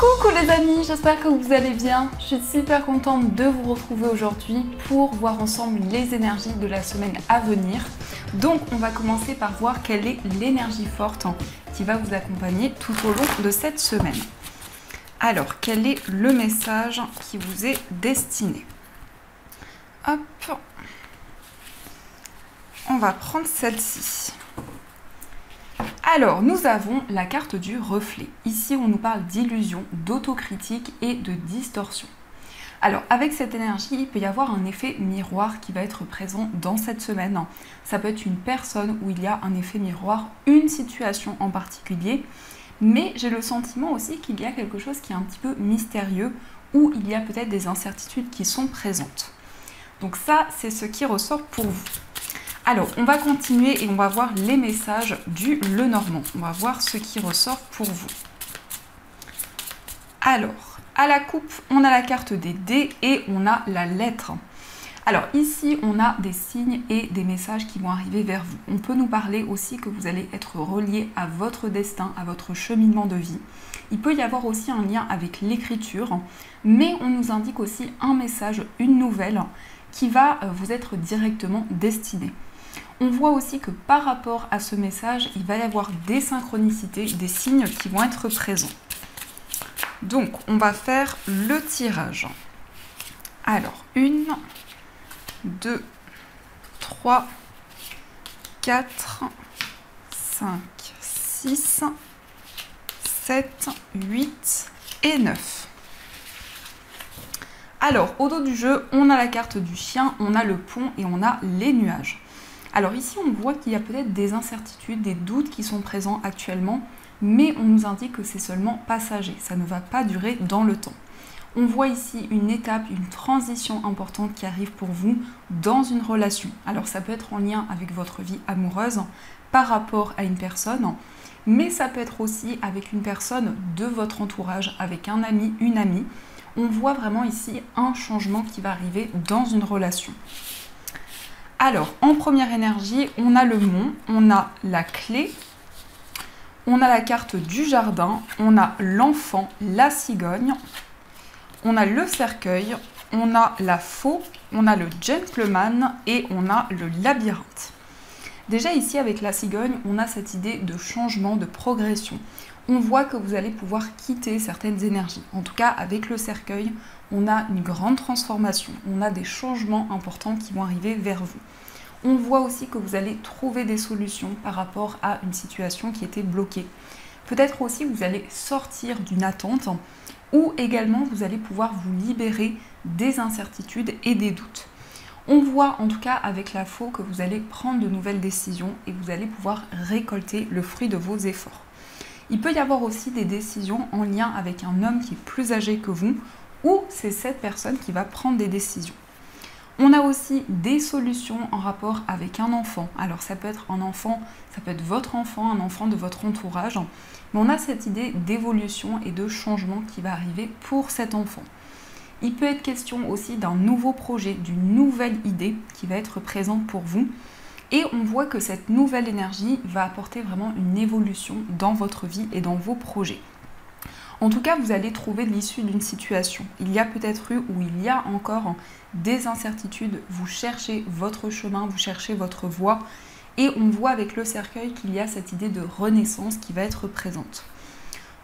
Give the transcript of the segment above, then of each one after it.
Coucou les amis, j'espère que vous allez bien. Je suis super contente de vous retrouver aujourd'hui pour voir ensemble les énergies de la semaine à venir. Donc on va commencer par voir quelle est l'énergie forte qui va vous accompagner tout au long de cette semaine. Alors, quel est le message qui vous est destiné? Hop, on va prendre celle-ci. Alors, nous avons la carte du reflet. Ici, on nous parle d'illusion, d'autocritique et de distorsion. Alors, avec cette énergie, il peut y avoir un effet miroir qui va être présent dans cette semaine. Ça peut être une personne où il y a un effet miroir, une situation en particulier, mais j'ai le sentiment aussi qu'il y a quelque chose qui est un petit peu mystérieux, où il y a peut-être des incertitudes qui sont présentes. Donc ça, c'est ce qui ressort pour vous. Alors, on va continuer et on va voir les messages du Lenormand. On va voir ce qui ressort pour vous. Alors, à la coupe, on a la carte des dés et on a la lettre. Alors ici, on a des signes et des messages qui vont arriver vers vous. On peut nous parler aussi que vous allez être relié à votre destin, à votre cheminement de vie. Il peut y avoir aussi un lien avec l'écriture, mais on nous indique aussi un message, une nouvelle, qui va vous être directement destiné. On voit aussi que par rapport à ce message, il va y avoir des synchronicités, des signes qui vont être présents. Donc, on va faire le tirage. Alors, 1, 2, 3, 4, 5, 6, 7, 8 et 9. Alors, au dos du jeu, on a la carte du chien, on a le pont et on a les nuages. Alors ici, on voit qu'il y a peut-être des incertitudes, des doutes qui sont présents actuellement, mais on nous indique que c'est seulement passager, ça ne va pas durer dans le temps. On voit ici une étape, une transition importante qui arrive pour vous dans une relation. Alors ça peut être en lien avec votre vie amoureuse par rapport à une personne, mais ça peut être aussi avec une personne de votre entourage, avec un ami, une amie. On voit vraiment ici un changement qui va arriver dans une relation. Alors, en première énergie, on a le mont, on a la clé, on a la carte du jardin, on a l'enfant, la cigogne, on a le cercueil, on a la faux, on a le gentleman et on a le labyrinthe. Déjà ici, avec la cigogne, on a cette idée de changement, de progression. On voit que vous allez pouvoir quitter certaines énergies. En tout cas, avec le cercueil, on a une grande transformation. On a des changements importants qui vont arriver vers vous. On voit aussi que vous allez trouver des solutions par rapport à une situation qui était bloquée. Peut-être aussi que vous allez sortir d'une attente ou également vous allez pouvoir vous libérer des incertitudes et des doutes. On voit en tout cas avec la faux que vous allez prendre de nouvelles décisions et vous allez pouvoir récolter le fruit de vos efforts. Il peut y avoir aussi des décisions en lien avec un homme qui est plus âgé que vous ou c'est cette personne qui va prendre des décisions. On a aussi des solutions en rapport avec un enfant. Alors ça peut être un enfant, ça peut être votre enfant, un enfant de votre entourage. Mais on a cette idée d'évolution et de changement qui va arriver pour cet enfant. Il peut être question aussi d'un nouveau projet, d'une nouvelle idée qui va être présente pour vous. Et on voit que cette nouvelle énergie va apporter vraiment une évolution dans votre vie et dans vos projets. En tout cas, vous allez trouver l'issue d'une situation. Il y a peut-être eu ou il y a encore des incertitudes. Vous cherchez votre chemin, vous cherchez votre voie. Et on voit avec le cercueil qu'il y a cette idée de renaissance qui va être présente.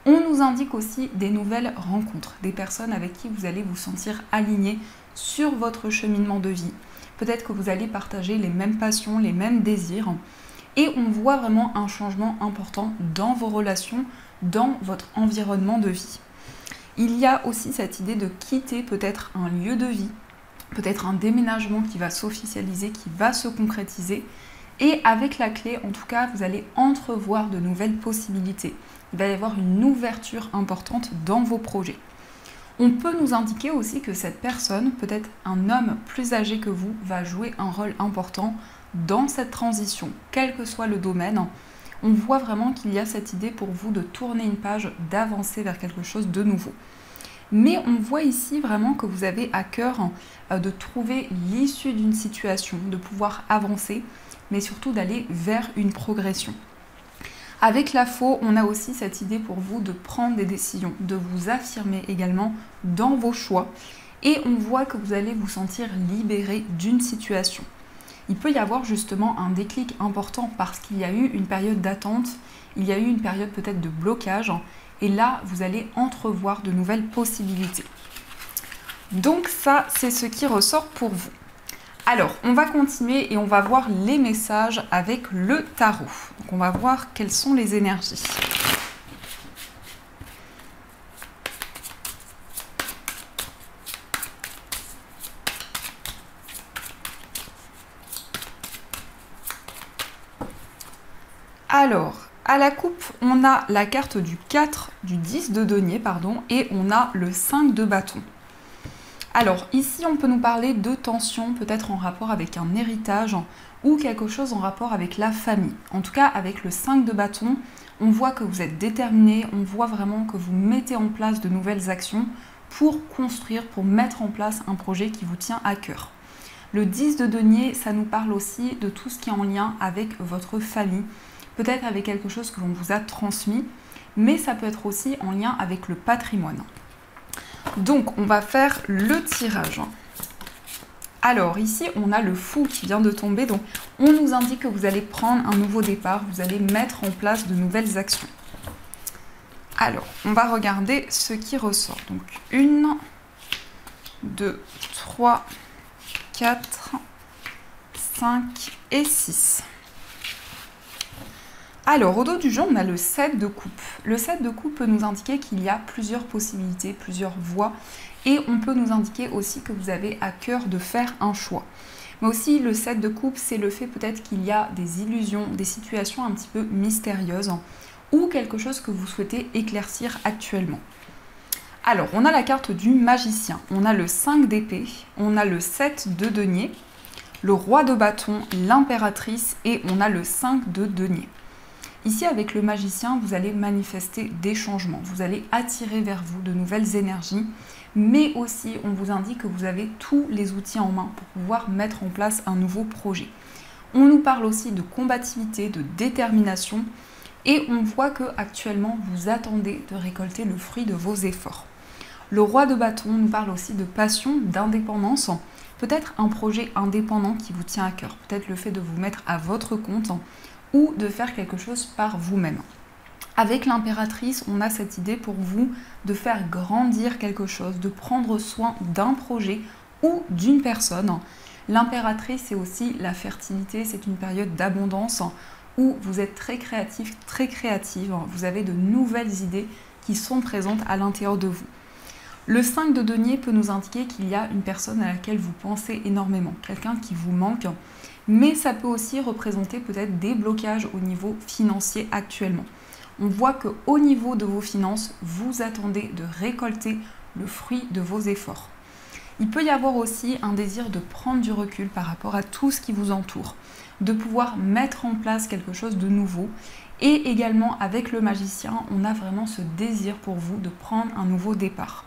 On nous indique aussi des nouvelles rencontres, des personnes avec qui vous allez vous sentir aligné sur votre cheminement de vie. Peut-être que vous allez partager les mêmes passions, les mêmes désirs. Et on voit vraiment un changement important dans vos relations, dans votre environnement de vie. Il y a aussi cette idée de quitter peut-être un lieu de vie, peut-être un déménagement qui va s'officialiser, qui va se concrétiser. Et avec la clé, en tout cas, vous allez entrevoir de nouvelles possibilités. Il va y avoir une ouverture importante dans vos projets. On peut nous indiquer aussi que cette personne, peut-être un homme plus âgé que vous, va jouer un rôle important dans cette transition, quel que soit le domaine. On voit vraiment qu'il y a cette idée pour vous de tourner une page, d'avancer vers quelque chose de nouveau. Mais on voit ici vraiment que vous avez à cœur de trouver l'issue d'une situation, de pouvoir avancer, mais surtout d'aller vers une progression. Avec la faux, on a aussi cette idée pour vous de prendre des décisions, de vous affirmer également dans vos choix. Et on voit que vous allez vous sentir libéré d'une situation. Il peut y avoir justement un déclic important parce qu'il y a eu une période d'attente, il y a eu une période peut-être de blocage. Et là, vous allez entrevoir de nouvelles possibilités. Donc ça, c'est ce qui ressort pour vous. Alors, on va continuer et on va voir les messages avec le tarot. Donc on va voir quelles sont les énergies. Alors, à la coupe, on a la carte du 4, du 10 de denier, pardon, et on a le 5 de bâton. Alors, ici, on peut nous parler de tension, peut-être en rapport avec un héritage ou quelque chose en rapport avec la famille. En tout cas, avec le 5 de bâton, on voit que vous êtes déterminé, on voit vraiment que vous mettez en place de nouvelles actions pour construire, pour mettre en place un projet qui vous tient à cœur. Le 10 de denier, ça nous parle aussi de tout ce qui est en lien avec votre famille, peut-être avec quelque chose que l'on vous a transmis, mais ça peut être aussi en lien avec le patrimoine. Donc, on va faire le tirage. Alors, ici, on a le fou qui vient de tomber. Donc, on nous indique que vous allez prendre un nouveau départ, vous allez mettre en place de nouvelles actions. Alors, on va regarder ce qui ressort. Donc, 1, 2, 3, 4, 5 et 6. Alors, au dos du jeu, on a le 7 de coupe. Le 7 de coupe peut nous indiquer qu'il y a plusieurs possibilités, plusieurs voies. Et on peut nous indiquer aussi que vous avez à cœur de faire un choix. Mais aussi, le 7 de coupe, c'est le fait peut-être qu'il y a des illusions, des situations un petit peu mystérieuses ou quelque chose que vous souhaitez éclaircir actuellement. Alors, on a la carte du magicien. On a le 5 d'épée, on a le 7 de denier, le roi de bâton, l'impératrice et on a le 5 de denier. Ici, avec le magicien, vous allez manifester des changements. Vous allez attirer vers vous de nouvelles énergies, mais aussi, on vous indique que vous avez tous les outils en main pour pouvoir mettre en place un nouveau projet. On nous parle aussi de combativité, de détermination, et on voit que actuellement, vous attendez de récolter le fruit de vos efforts. Le roi de bâton nous parle aussi de passion, d'indépendance, peut-être un projet indépendant qui vous tient à cœur, peut-être le fait de vous mettre à votre compte, ou de faire quelque chose par vous-même. Avec l'impératrice, on a cette idée pour vous de faire grandir quelque chose, de prendre soin d'un projet ou d'une personne. L'impératrice, c'est aussi la fertilité, c'est une période d'abondance où vous êtes très créatif, très créative, vous avez de nouvelles idées qui sont présentes à l'intérieur de vous. Le 5 de denier peut nous indiquer qu'il y a une personne à laquelle vous pensez énormément, quelqu'un qui vous manque, mais ça peut aussi représenter peut-être des blocages au niveau financier actuellement. On voit qu'au niveau de vos finances, vous attendez de récolter le fruit de vos efforts. Il peut y avoir aussi un désir de prendre du recul par rapport à tout ce qui vous entoure, de pouvoir mettre en place quelque chose de nouveau. Et également avec le magicien, on a vraiment ce désir pour vous de prendre un nouveau départ.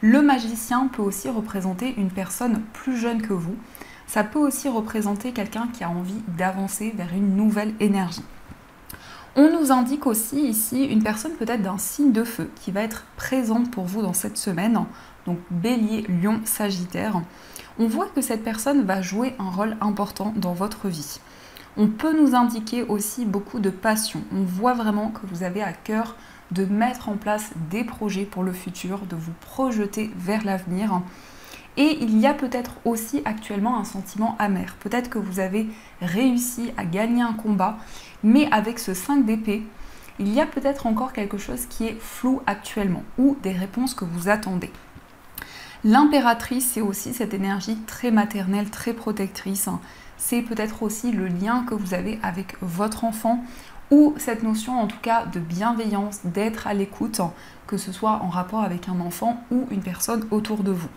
Le magicien peut aussi représenter une personne plus jeune que vous. Ça peut aussi représenter quelqu'un qui a envie d'avancer vers une nouvelle énergie. On nous indique aussi ici une personne peut-être d'un signe de feu qui va être présente pour vous dans cette semaine, donc Bélier, Lion, Sagittaire. On voit que cette personne va jouer un rôle important dans votre vie. On peut nous indiquer aussi beaucoup de passion. On voit vraiment que vous avez à cœur de mettre en place des projets pour le futur, de vous projeter vers l'avenir. Et il y a peut-être aussi actuellement un sentiment amer. Peut-être que vous avez réussi à gagner un combat, mais avec ce 5 d'épée, il y a peut-être encore quelque chose qui est flou actuellement ou des réponses que vous attendez. L'impératrice, c'est aussi cette énergie très maternelle, très protectrice. C'est peut-être aussi le lien que vous avez avec votre enfant ou cette notion en tout cas de bienveillance, d'être à l'écoute, que ce soit en rapport avec un enfant ou une personne autour de vous.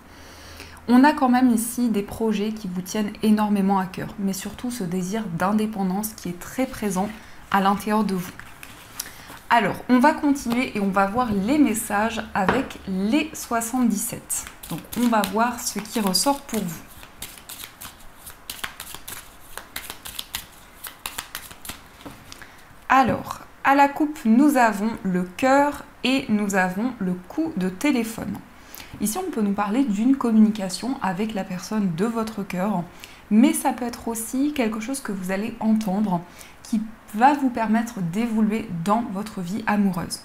On a quand même ici des projets qui vous tiennent énormément à cœur, mais surtout ce désir d'indépendance qui est très présent à l'intérieur de vous. Alors, on va continuer et on va voir les messages avec les 77. Donc, on va voir ce qui ressort pour vous. Alors, À la coupe, nous avons le cœur et nous avons le coup de téléphone. Ici, on peut nous parler d'une communication avec la personne de votre cœur, mais ça peut être aussi quelque chose que vous allez entendre qui va vous permettre d'évoluer dans votre vie amoureuse.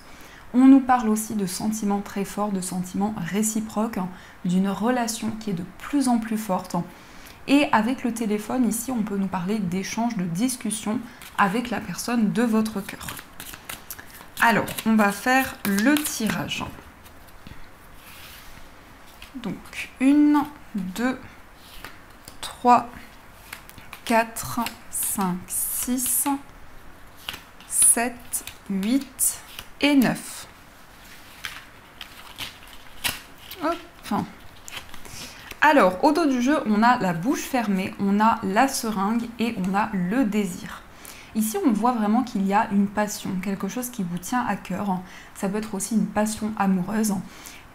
On nous parle aussi de sentiments très forts, de sentiments réciproques, d'une relation qui est de plus en plus forte. Et avec le téléphone, ici, on peut nous parler d'échanges, de discussions avec la personne de votre cœur. Alors, on va faire le tirage. Donc, 1, 2, 3, 4, 5, 6, 7, 8 et 9. Hop. Alors, au dos du jeu, on a la bouche fermée, on a la seringue et on a le désir. Ici, on voit vraiment qu'il y a une passion, quelque chose qui vous tient à cœur. Ça peut être aussi une passion amoureuse.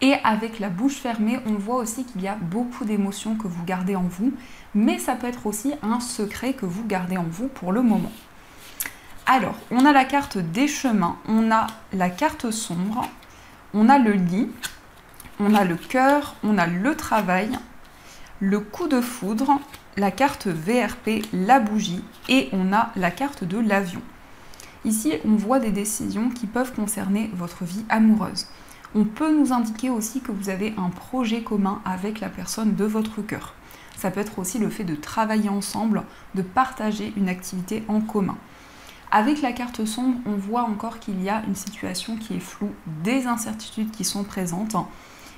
Et avec la bouche fermée, on voit aussi qu'il y a beaucoup d'émotions que vous gardez en vous, mais ça peut être aussi un secret que vous gardez en vous pour le moment. Alors, on a la carte des chemins, on a la carte sombre, on a le lit, on a le cœur, on a le travail, le coup de foudre, la carte VRP, la bougie et on a la carte de l'avion. Ici, on voit des décisions qui peuvent concerner votre vie amoureuse. On peut nous indiquer aussi que vous avez un projet commun avec la personne de votre cœur. Ça peut être aussi le fait de travailler ensemble, de partager une activité en commun. Avec la carte sombre, on voit encore qu'il y a une situation qui est floue, des incertitudes qui sont présentes.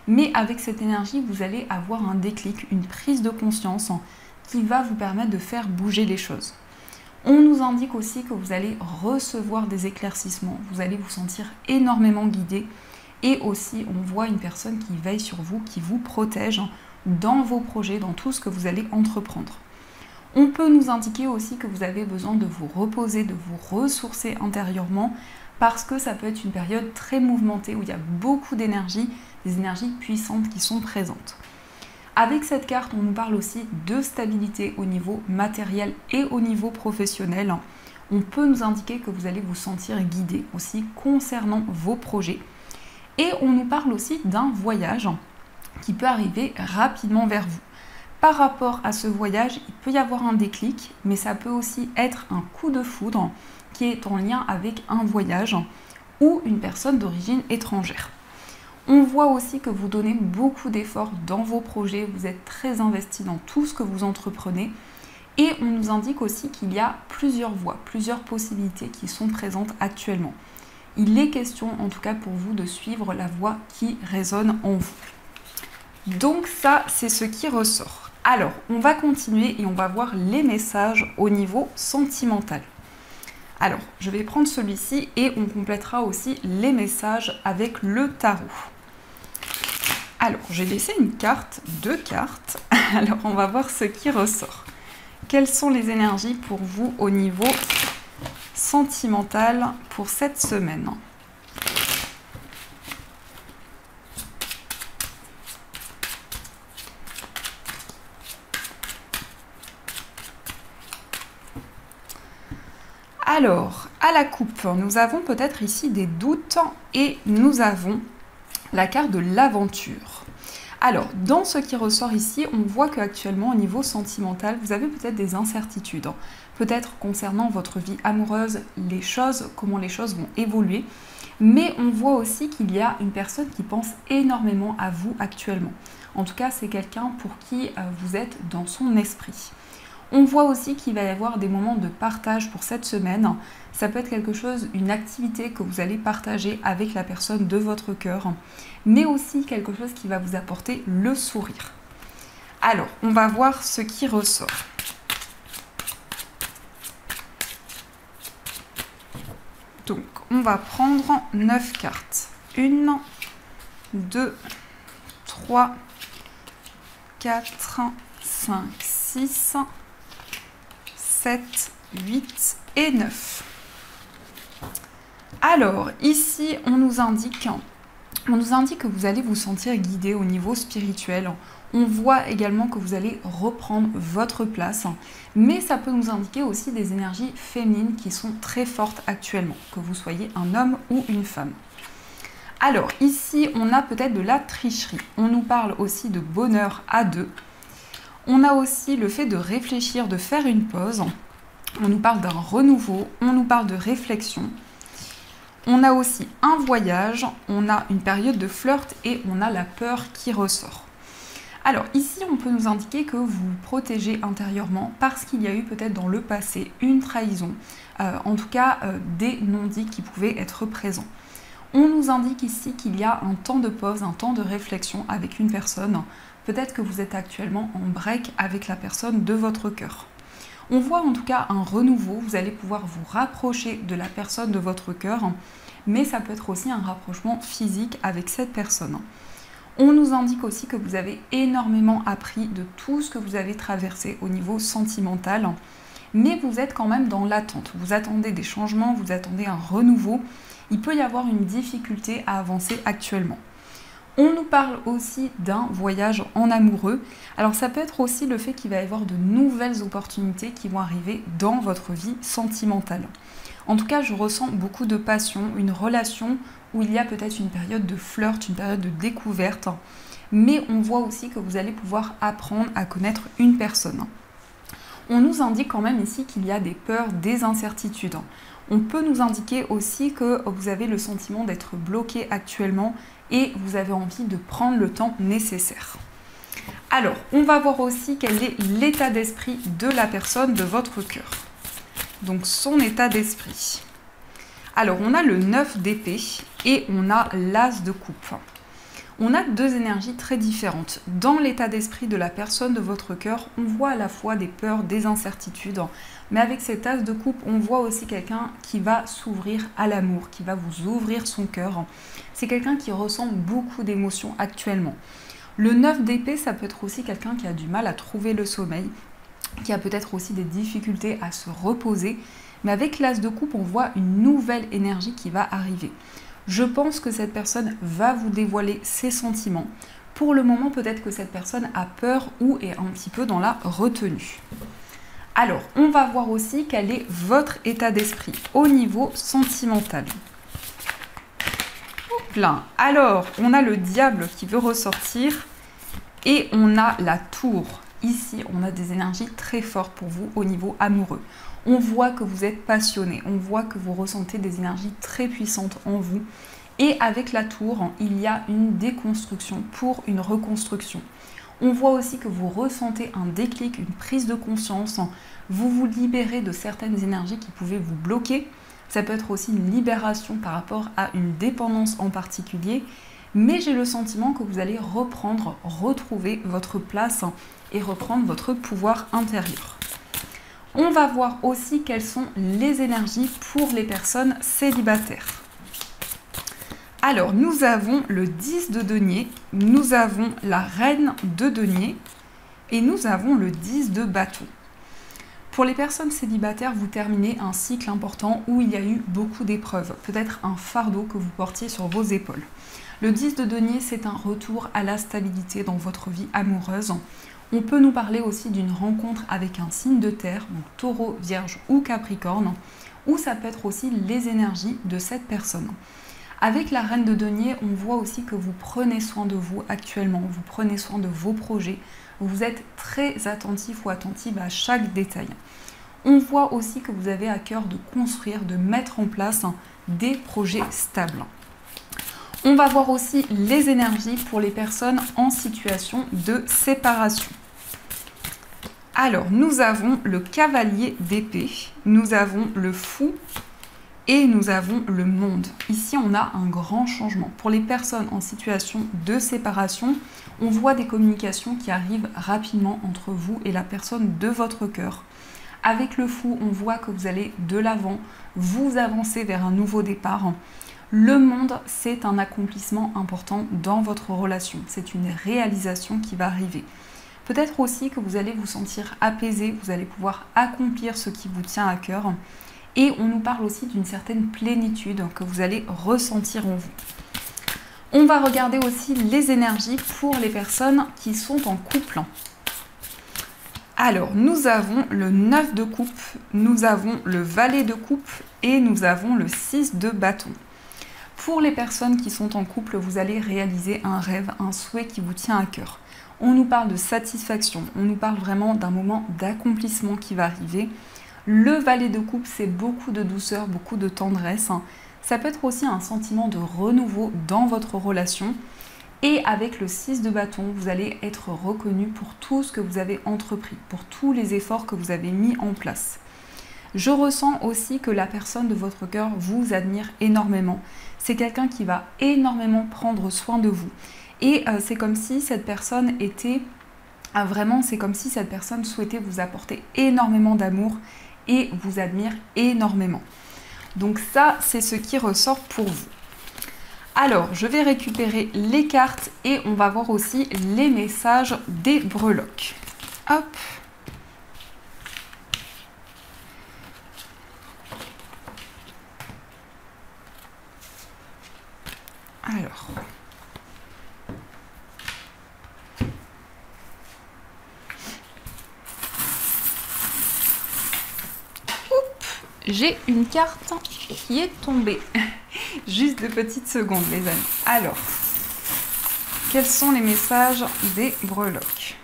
Mais avec cette énergie, vous allez avoir un déclic, une prise de conscience qui va vous permettre de faire bouger les choses. On nous indique aussi que vous allez recevoir des éclaircissements, vous allez vous sentir énormément guidé. Et aussi, on voit une personne qui veille sur vous, qui vous protège dans vos projets, dans tout ce que vous allez entreprendre. On peut nous indiquer aussi que vous avez besoin de vous reposer, de vous ressourcer intérieurement, parce que ça peut être une période très mouvementée où il y a beaucoup d'énergie, des énergies puissantes qui sont présentes. Avec cette carte, on nous parle aussi de stabilité au niveau matériel et au niveau professionnel. On peut nous indiquer que vous allez vous sentir guidé aussi concernant vos projets. Et on nous parle aussi d'un voyage qui peut arriver rapidement vers vous. Par rapport à ce voyage, il peut y avoir un déclic, mais ça peut aussi être un coup de foudre qui est en lien avec un voyage ou une personne d'origine étrangère. On voit aussi que vous donnez beaucoup d'efforts dans vos projets, vous êtes très investi dans tout ce que vous entreprenez et on nous indique aussi qu'il y a plusieurs voies, plusieurs possibilités qui sont présentes actuellement. Il est question, en tout cas pour vous, de suivre la voie qui résonne en vous. Donc ça, c'est ce qui ressort. Alors, on va continuer et on va voir les messages au niveau sentimental. Alors, je vais prendre celui-ci et on complétera aussi les messages avec le tarot. Alors, j'ai laissé une carte, 2 cartes. Alors, on va voir ce qui ressort. Quelles sont les énergies pour vous au niveau sentimental pour cette semaine? Alors, à la coupe, nous avons peut-être ici des doutes et nous avons la carte de l'aventure. Alors, dans ce qui ressort ici, on voit qu'actuellement, au niveau sentimental, vous avez peut-être des incertitudes. Peut-être concernant votre vie amoureuse, comment les choses vont évoluer. Mais on voit aussi qu'il y a une personne qui pense énormément à vous actuellement. En tout cas, c'est quelqu'un pour qui vous êtes dans son esprit. On voit aussi qu'il va y avoir des moments de partage pour cette semaine. Ça peut être quelque chose, une activité que vous allez partager avec la personne de votre cœur, mais aussi quelque chose qui va vous apporter le sourire. Alors, on va voir ce qui ressort. Donc, on va prendre 9 cartes. 1, 2, 3, 4, 5, 6, 7, 8 et 9. Alors, ici, on nous indique On nous indique que vous allez vous sentir guidé au niveau spirituel. On voit également que vous allez reprendre votre place, mais ça peut nous indiquer aussi des énergies féminines qui sont très fortes actuellement, que vous soyez un homme ou une femme. Alors ici, on a peut-être de la tricherie. On nous parle aussi de bonheur à deux. On a aussi le fait de réfléchir, de faire une pause. On nous parle d'un renouveau, on nous parle de réflexion. On a aussi un voyage, on a une période de flirt et on a la peur qui ressort. Alors ici, on peut nous indiquer que vous vous protégez intérieurement parce qu'il y a eu peut-être dans le passé une trahison, en tout cas des non-dits qui pouvaient être présents. On nous indique ici qu'il y a un temps de pause, un temps de réflexion avec une personne. Peut-être que vous êtes actuellement en break avec la personne de votre cœur. On voit en tout cas un renouveau, vous allez pouvoir vous rapprocher de la personne de votre cœur, mais ça peut être aussi un rapprochement physique avec cette personne. On nous indique aussi que vous avez énormément appris de tout ce que vous avez traversé au niveau sentimental, mais vous êtes quand même dans l'attente. Vous attendez des changements, vous attendez un renouveau. Il peut y avoir une difficulté à avancer actuellement. On nous parle aussi d'un voyage en amoureux. Alors ça peut être aussi le fait qu'il va y avoir de nouvelles opportunités qui vont arriver dans votre vie sentimentale. En tout cas, je ressens beaucoup de passion, une relation où il y a peut-être une période de flirt, une période de découverte. Mais on voit aussi que vous allez pouvoir apprendre à connaître une personne. On nous indique quand même ici qu'il y a des peurs, des incertitudes. On peut nous indiquer aussi que vous avez le sentiment d'être bloqué actuellement et vous avez envie de prendre le temps nécessaire. Alors, on va voir aussi quel est l'état d'esprit de la personne de votre cœur. Donc, son état d'esprit. Alors, on a le 9 d'épée et on a l'as de coupe. On a deux énergies très différentes. Dans l'état d'esprit de la personne de votre cœur, on voit à la fois des peurs, des incertitudes, mais avec cet as de coupe, on voit aussi quelqu'un qui va s'ouvrir à l'amour, qui va vous ouvrir son cœur. C'est quelqu'un qui ressent beaucoup d'émotions actuellement. Le 9 d'épée, ça peut être aussi quelqu'un qui a du mal à trouver le sommeil, qui a peut-être aussi des difficultés à se reposer, mais avec l'as de coupe, on voit une nouvelle énergie qui va arriver. Je pense que cette personne va vous dévoiler ses sentiments. Pour le moment, peut-être que cette personne a peur ou est un petit peu dans la retenue. Alors, on va voir aussi quel est votre état d'esprit au niveau sentimental. Là. Alors, on a le diable qui veut ressortir et on a la tour. Ici, on a des énergies très fortes pour vous au niveau amoureux. On voit que vous êtes passionné, on voit que vous ressentez des énergies très puissantes en vous. Et avec la tour, il y a une déconstruction pour une reconstruction. On voit aussi que vous ressentez un déclic, une prise de conscience. Vous vous libérez de certaines énergies qui pouvaient vous bloquer. Ça peut être aussi une libération par rapport à une dépendance en particulier. Mais j'ai le sentiment que vous allez retrouver votre place et reprendre votre pouvoir intérieur. On va voir aussi quelles sont les énergies pour les personnes célibataires. Alors, nous avons le 10 de denier, nous avons la reine de denier et nous avons le 10 de bâton. Pour les personnes célibataires, vous terminez un cycle important où il y a eu beaucoup d'épreuves, peut-être un fardeau que vous portiez sur vos épaules. Le 10 de denier, c'est un retour à la stabilité dans votre vie amoureuse. On peut nous parler aussi d'une rencontre avec un signe de terre, donc taureau, vierge ou capricorne, ou ça peut être aussi les énergies de cette personne. Avec la reine de denier, on voit aussi que vous prenez soin de vous actuellement, vous prenez soin de vos projets, vous êtes très attentif ou attentive à chaque détail. On voit aussi que vous avez à cœur de construire, de mettre en place des projets stables. On va voir aussi les énergies pour les personnes en situation de séparation. Alors, nous avons le cavalier d'épée, nous avons le fou et nous avons le monde. Ici, on a un grand changement. Pour les personnes en situation de séparation, on voit des communications qui arrivent rapidement entre vous et la personne de votre cœur. Avec le fou, on voit que vous allez de l'avant, vous avancez vers un nouveau départ. Le monde, c'est un accomplissement important dans votre relation. C'est une réalisation qui va arriver. Peut-être aussi que vous allez vous sentir apaisé, vous allez pouvoir accomplir ce qui vous tient à cœur. Et on nous parle aussi d'une certaine plénitude que vous allez ressentir en vous. On va regarder aussi les énergies pour les personnes qui sont en couple. Alors, nous avons le 9 de coupe, nous avons le valet de coupe et nous avons le 6 de bâton. Pour les personnes qui sont en couple, vous allez réaliser un rêve, un souhait qui vous tient à cœur. On nous parle de satisfaction, on nous parle vraiment d'un moment d'accomplissement qui va arriver. Le valet de coupe, c'est beaucoup de douceur, beaucoup de tendresse. Ça peut être aussi un sentiment de renouveau dans votre relation. Et avec le 6 de bâton, vous allez être reconnu pour tout ce que vous avez entrepris, pour tous les efforts que vous avez mis en place. Je ressens aussi que la personne de votre cœur vous admire énormément. C'est quelqu'un qui va énormément prendre soin de vous. Et c'est comme si cette personne était vraiment, c'est comme si cette personne souhaitait vous apporter énormément d'amour et vous admire énormément. Donc ça, c'est ce qui ressort pour vous. Alors, je vais récupérer les cartes et on va voir aussi les messages des breloques. Hop. Alors. J'ai une carte qui est tombée. Juste 2 petites secondes, les amis. Alors, quels sont les messages des breloques?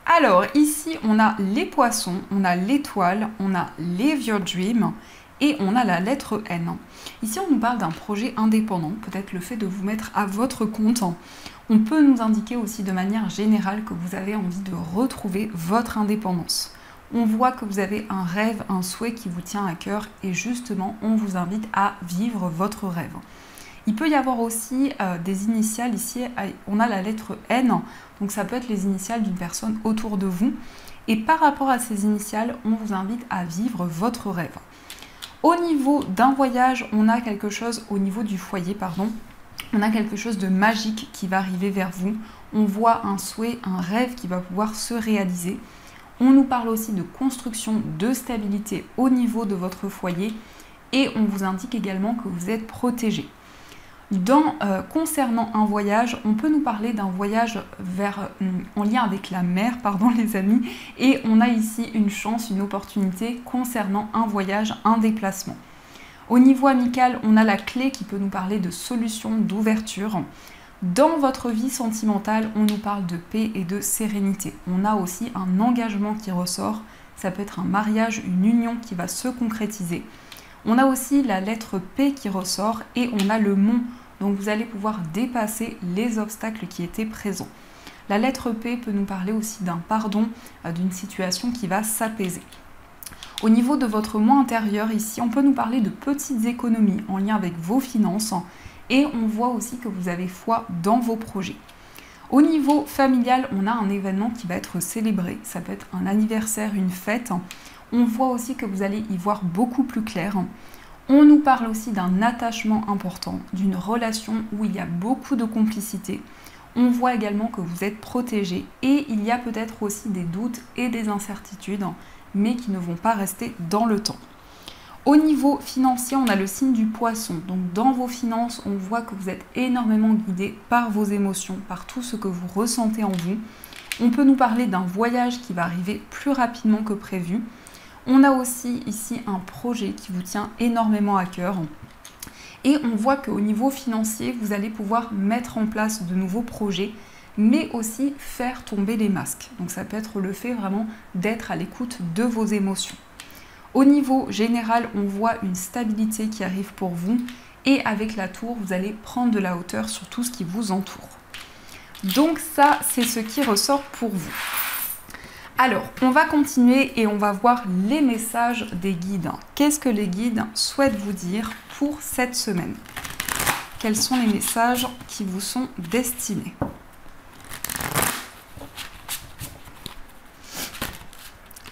Alors, ici, on a les poissons, on a l'étoile, on a les Your Dream et on a la lettre N. Ici, on nous parle d'un projet indépendant, peut-être le fait de vous mettre à votre compte. On peut nous indiquer aussi de manière générale que vous avez envie de retrouver votre indépendance. On voit que vous avez un rêve, un souhait qui vous tient à cœur et justement, on vous invite à vivre votre rêve. Il peut y avoir aussi des initiales. Ici, on a la lettre N, donc ça peut être les initiales d'une personne autour de vous. Et par rapport à ces initiales, on vous invite à vivre votre rêve. Au niveau d'un voyage, on a quelque chose, au niveau du foyer, pardon, on a quelque chose de magique qui va arriver vers vous. On voit un souhait, un rêve qui va pouvoir se réaliser. On nous parle aussi de construction, de stabilité au niveau de votre foyer et on vous indique également que vous êtes protégé. Concernant un voyage, on peut nous parler d'un voyage en lien avec la mer, pardon les amis, et on a ici une chance, une opportunité concernant un voyage, un déplacement. Au niveau amical, on a la clé qui peut nous parler de solution, d'ouverture. Dans votre vie sentimentale, on nous parle de paix et de sérénité. On a aussi un engagement qui ressort. Ça peut être un mariage, une union qui va se concrétiser. On a aussi la lettre P qui ressort et on a le mont. Donc vous allez pouvoir dépasser les obstacles qui étaient présents. La lettre P peut nous parler aussi d'un pardon, d'une situation qui va s'apaiser. Au niveau de votre moi intérieur, ici, on peut nous parler de petites économies en lien avec vos finances. Et on voit aussi que vous avez foi dans vos projets. Au niveau familial, on a un événement qui va être célébré. Ça peut être un anniversaire, une fête. On voit aussi que vous allez y voir beaucoup plus clair. On nous parle aussi d'un attachement important, d'une relation où il y a beaucoup de complicité. On voit également que vous êtes protégé et il y a peut-être aussi des doutes et des incertitudes, mais qui ne vont pas rester dans le temps. Au niveau financier, on a le signe du poisson. Donc dans vos finances, on voit que vous êtes énormément guidé par vos émotions, par tout ce que vous ressentez en vous. On peut nous parler d'un voyage qui va arriver plus rapidement que prévu. On a aussi ici un projet qui vous tient énormément à cœur. Et on voit qu'au niveau financier, vous allez pouvoir mettre en place de nouveaux projets, mais aussi faire tomber les masques. Donc ça peut être le fait vraiment d'être à l'écoute de vos émotions. Au niveau général, on voit une stabilité qui arrive pour vous et avec la tour, vous allez prendre de la hauteur sur tout ce qui vous entoure. Donc ça, c'est ce qui ressort pour vous. Alors, on va continuer et on va voir les messages des guides. Qu'est-ce que les guides souhaitent vous dire pour cette semaine? Quels sont les messages qui vous sont destinés?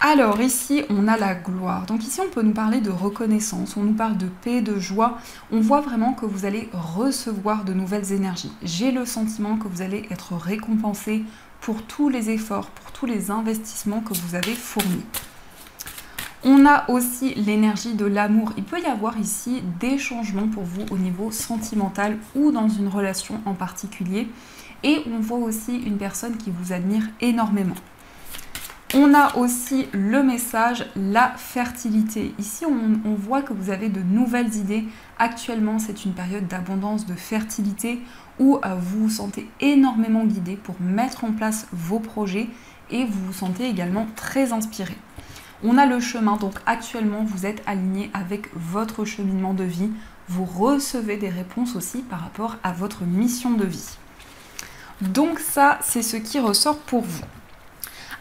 Alors ici, on a la gloire. Donc ici, on peut nous parler de reconnaissance, on nous parle de paix, de joie. On voit vraiment que vous allez recevoir de nouvelles énergies. J'ai le sentiment que vous allez être récompensé pour tous les efforts, pour tous les investissements que vous avez fournis. On a aussi l'énergie de l'amour. Il peut y avoir ici des changements pour vous au niveau sentimental ou dans une relation en particulier. Et on voit aussi une personne qui vous admire énormément. On a aussi le message, la fertilité. Ici, on voit que vous avez de nouvelles idées. Actuellement, c'est une période d'abondance, de fertilité où vous vous sentez énormément guidé pour mettre en place vos projets et vous vous sentez également très inspiré. On a le chemin, donc actuellement, vous êtes aligné avec votre cheminement de vie. Vous recevez des réponses aussi par rapport à votre mission de vie. Donc ça, c'est ce qui ressort pour vous.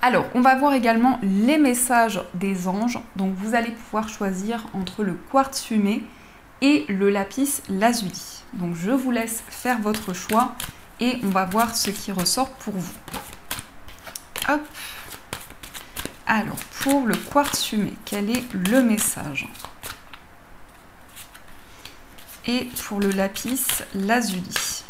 Alors, on va voir également les messages des anges. Donc, vous allez pouvoir choisir entre le quartz fumé et le lapis lazuli. Donc, je vous laisse faire votre choix et on va voir ce qui ressort pour vous. Hop. Alors, pour le quartz fumé, quel est le message? Et pour le lapis lazuli.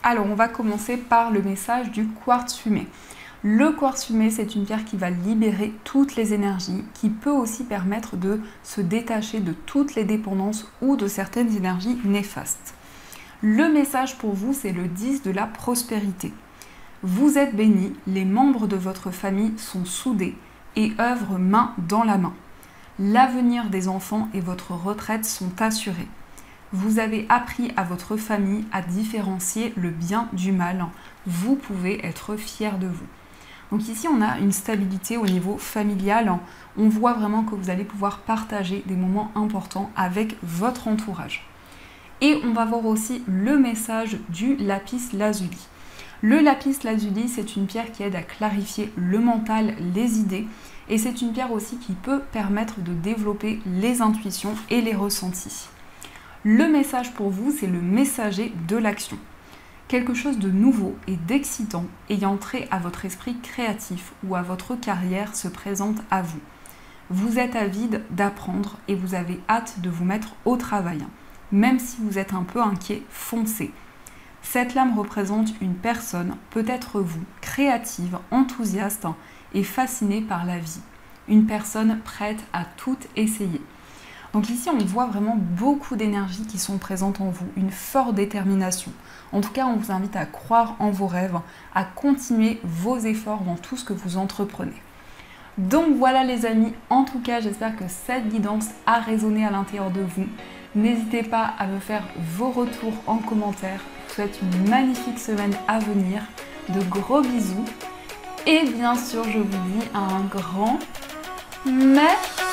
Alors, on va commencer par le message du quartz fumé. Le quartz fumé, c'est une pierre qui va libérer toutes les énergies, qui peut aussi permettre de se détacher de toutes les dépendances ou de certaines énergies néfastes. Le message pour vous, c'est le 10 de la prospérité. Vous êtes bénis, les membres de votre famille sont soudés et œuvrent main dans la main. L'avenir des enfants et votre retraite sont assurés. Vous avez appris à votre famille à différencier le bien du mal. Vous pouvez être fiers de vous. Donc ici, on a une stabilité au niveau familial. On voit vraiment que vous allez pouvoir partager des moments importants avec votre entourage. Et on va voir aussi le message du lapis lazuli. Le lapis lazuli, c'est une pierre qui aide à clarifier le mental, les idées. Et c'est une pierre aussi qui peut permettre de développer les intuitions et les ressentis. Le message pour vous, c'est le messager de l'action. Quelque chose de nouveau et d'excitant ayant trait à votre esprit créatif ou à votre carrière se présente à vous. Vous êtes avide d'apprendre et vous avez hâte de vous mettre au travail. Même si vous êtes un peu inquiet, foncez. Cette lame représente une personne, peut-être vous, créative, enthousiaste et fascinée par la vie. Une personne prête à tout essayer. Donc ici, on voit vraiment beaucoup d'énergie qui sont présentes en vous, une forte détermination. En tout cas, on vous invite à croire en vos rêves, à continuer vos efforts dans tout ce que vous entreprenez. Donc voilà les amis, en tout cas, j'espère que cette guidance a résonné à l'intérieur de vous. N'hésitez pas à me faire vos retours en commentaire. Je vous souhaite une magnifique semaine à venir. De gros bisous. Et bien sûr, je vous dis un grand merci.